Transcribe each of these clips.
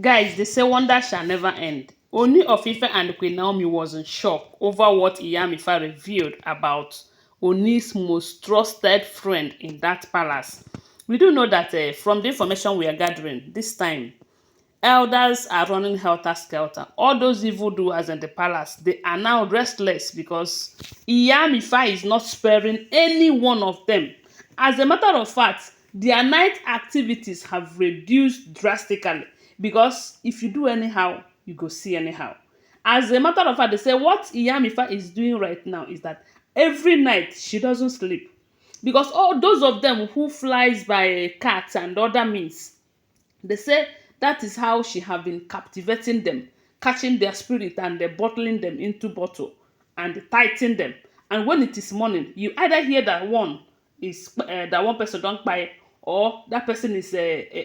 Guys, they say wonder shall never end. Ooni of Ife and Queen Naomi was in shock over what Iyamifa revealed about Ooni's most trusted friend in that palace. We do know that from the information we are gathering this time, elders are running helter-skelter. All those evildoers in the palace, they are now restless because Iyamifa is not sparing any one of them. As a matter of fact, their night activities have reduced drastically because if you do anyhow, you go see anyhow. As a matter of fact, they say what Iyamifa is doing right now is that every night she doesn't sleep because all those of them who flies by cats and other means, they say that is how she have been captivating them, catching their spirit and bottling them into bottle and tightening them. And when it is morning, you either hear that one is that one person don't buy, or that person is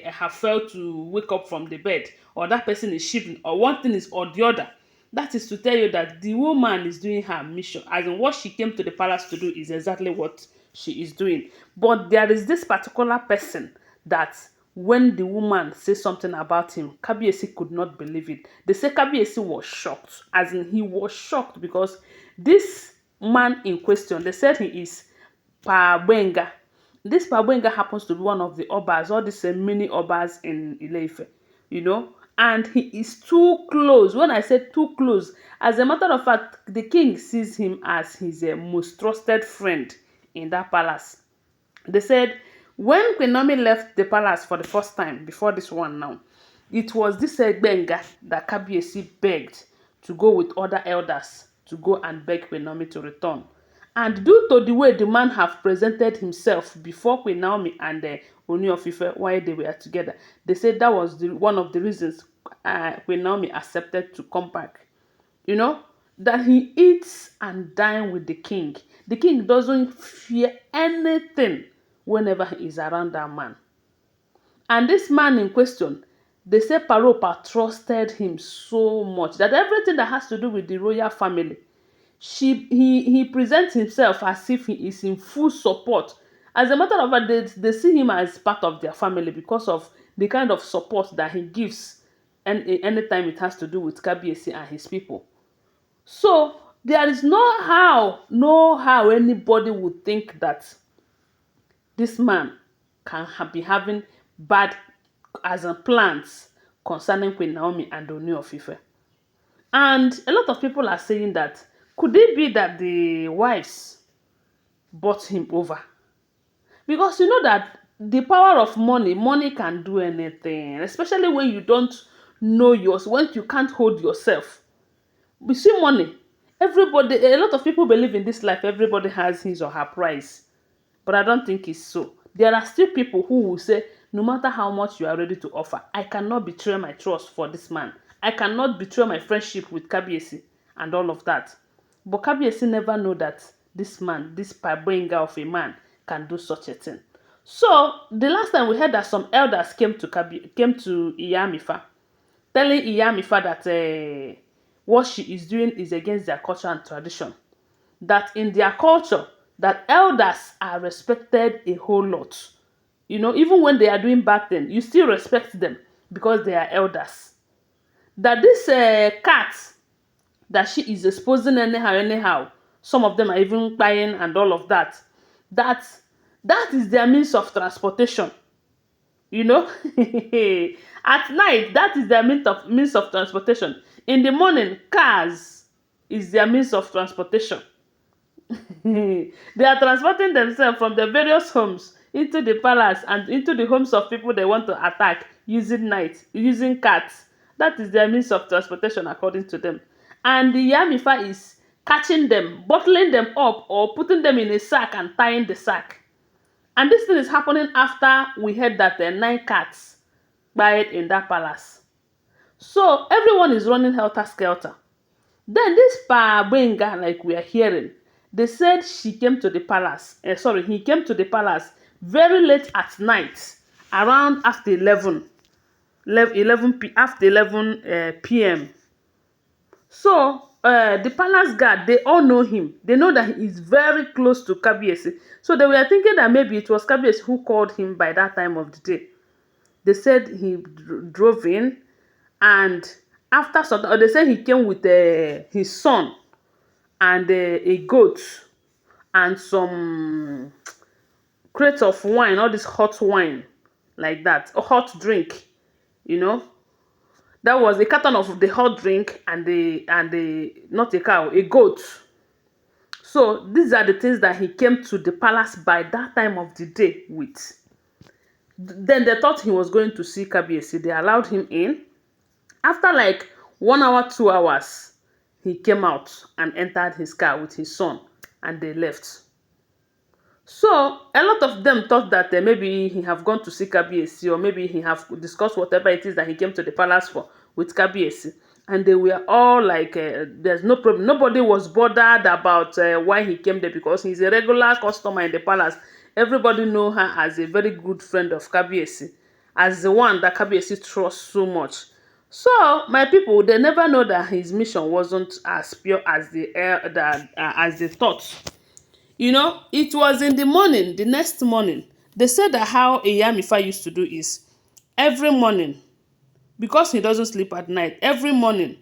have failed to wake up from the bed, or that person is shivering, or one thing is or the other. That is to tell you that the woman is doing her mission, as in what she came to the palace to do is exactly what she is doing. But there is this particular person that when the woman says something about him, Kabiyesi could not believe it. They say Kabiyesi was shocked, as in he was shocked because this man in question, they said he is Pagbenga. This Pagbenga happens to be one of the Obas, all these mini Obas in Ile-Ife, you know, and he is too close. When I say too close, as a matter of fact, the king sees him as his most trusted friend in that palace. They said when Queen Naomi left the palace for the first time, before this one now, it was this Benga that Kabiyesi begged to go with other elders to go and beg Queen Naomi to return. And due to the way the man have presented himself before Queen Naomi and Ooni of Ife while they were together, they said that was one of the reasons Queen Naomi accepted to come back. You know, that he eats and dine with the king. The king doesn't fear anything whenever he is around that man. And this man in question, they say Paropa trusted him so much that everything that has to do with the royal family, he presents himself as if he is in full support. As a matter of fact, they see him as part of their family because of the kind of support that he gives and anytime it has to do with Kabiyesi and his people. So there is no how anybody would think that this man can be having bad as in plans concerning Queen Naomi and Ooni of Ife. And a lot of people are saying that could it be that the wives bought him over? Because you know that the power of money can do anything, especially when you don't know yours, when you can't hold yourself. We see money. Everybody, a lot of people believe in this life, everybody has his or her price. But I don't think it's so. There are still people who will say, no matter how much you are ready to offer, I cannot betray my trust for this man. I cannot betray my friendship with Kabiyesi and all of that. But Kabiyesi never know that this man, this parboinga of a man, can do such a thing. So the last time we heard that some elders came to Iyamifa, telling Iyamifa that what she is doing is against their culture and tradition. That in their culture, that elders are respected a whole lot. You know, even when they are doing bad things, you still respect them because they are elders. That this cat that she is exposing anyhow, some of them are even crying and all of that. That that is their means of transportation. You know, at night that is their means of transportation. In the morning, cars is their means of transportation. They are transporting themselves from the various homes into the palace and into the homes of people they want to attack using cats. That is their means of transportation according to them. And the Yamifa is catching them, bottling them up, or putting them in a sack and tying the sack. And this thing is happening after we heard that there are 9 cats died in that palace. So everyone is running helter-skelter. Then this Benga, like we are hearing, they said she came to the palace. He came to the palace very late at night, around after 11 p.m. So the palace guard, they all know him. They know that he is very close to Kabiyesi. So they were thinking that maybe it was Kabiyesi who called him by that time of the day. They said he drove in And after some, they say he came with his son and a goat and some crates of wine, all this hot wine, like that, a hot drink, you know. That was a carton of the hot drink and the not a cow, a goat. So these are the things that he came to the palace by that time of the day with. Then they thought he was going to see Kabiyesi. They allowed him in. After like 1 hour, 2 hours, he came out and entered his car with his son, and they left. So a lot of them thought that maybe he have gone to see Kabiyesi, or maybe he have discussed whatever it is that he came to the palace for with Kabiyesi. And they were all like, there's no problem. Nobody was bothered about why he came there, because he's a regular customer in the palace. Everybody know her as a very good friend of Kabiyesi, as the one that Kabiyesi trusts so much. So my people, they never know that his mission wasn't as pure as as they thought. You know, it was in the morning, the next morning. They said that how Iyamifa used to do is every morning, because he doesn't sleep at night, every morning,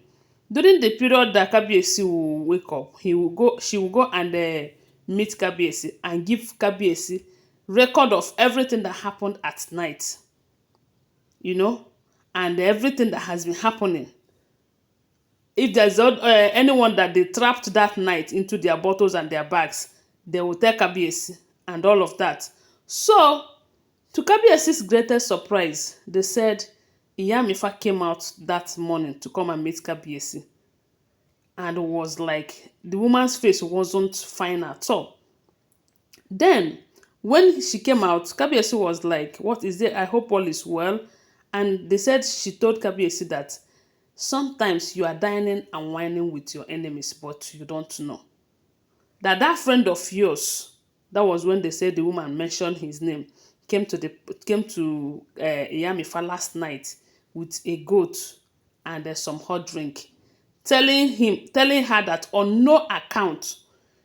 during the period that Kabiyesi will wake up, she will go and meet Kabiyesi and give Kabiyesi record of everything that happened at night, you know, and everything that has been happening. If there's anyone that they trapped that night into their bottles and their bags, they will tell Kabiyesi and all of that. So, to Kabiyesi's greatest surprise, they said Iyamifa came out that morning to come and meet Kabiyesi. And was like, the woman's face wasn't fine at all. Then, when she came out, Kabiyesi was like, what is it? I hope all is well. And they said she told Kabiyesi that sometimes you are dining and whining with your enemies, but you don't know. That friend of yours, that was when they said the woman mentioned his name, came to Iyamifa last night with a goat and some hot drink, telling her that on no account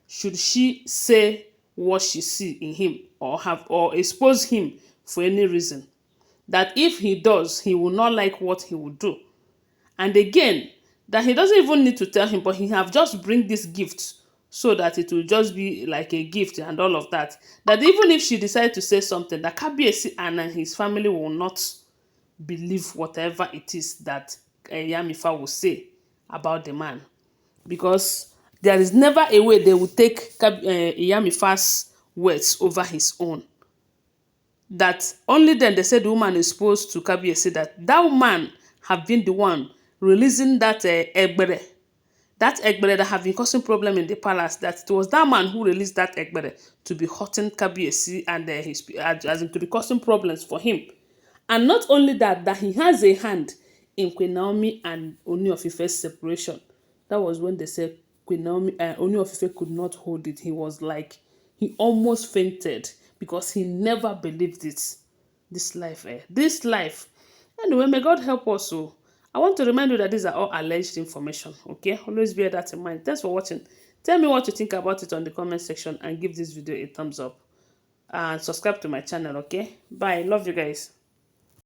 should she say what she see in him or expose him for any reason. That if he does, he will not like what he will do. And again, that he doesn't even need to tell him, but he have just bring this gift so that it will just be like a gift and all of that. That even if she decides to say something, that Kabiyesi and his family will not believe whatever it is that Iyamifa will say about the man. Because there is never a way they will take Iyamifa's words over his own. That only then they said the woman is supposed to Kabiyesi that man have been the one releasing that egbere. That egbere that have been causing problem in the palace, that it was that man who released that egbere to be hurting Kabiyesi and as in to be causing problems for him. And not only that, that he has a hand in Queen Naomi and Ooni of Ife's separation. That was when they said Ooni of Ife could not hold it. He was like, he almost fainted because he never believed it. This life, this life. Anyway, may God help us. So, I want to remind you that these are all alleged information. Okay, always bear that in mind. Thanks for watching. Tell me what you think about it on the comment section and give this video a thumbs up. And subscribe to my channel. Okay, bye. Love you guys.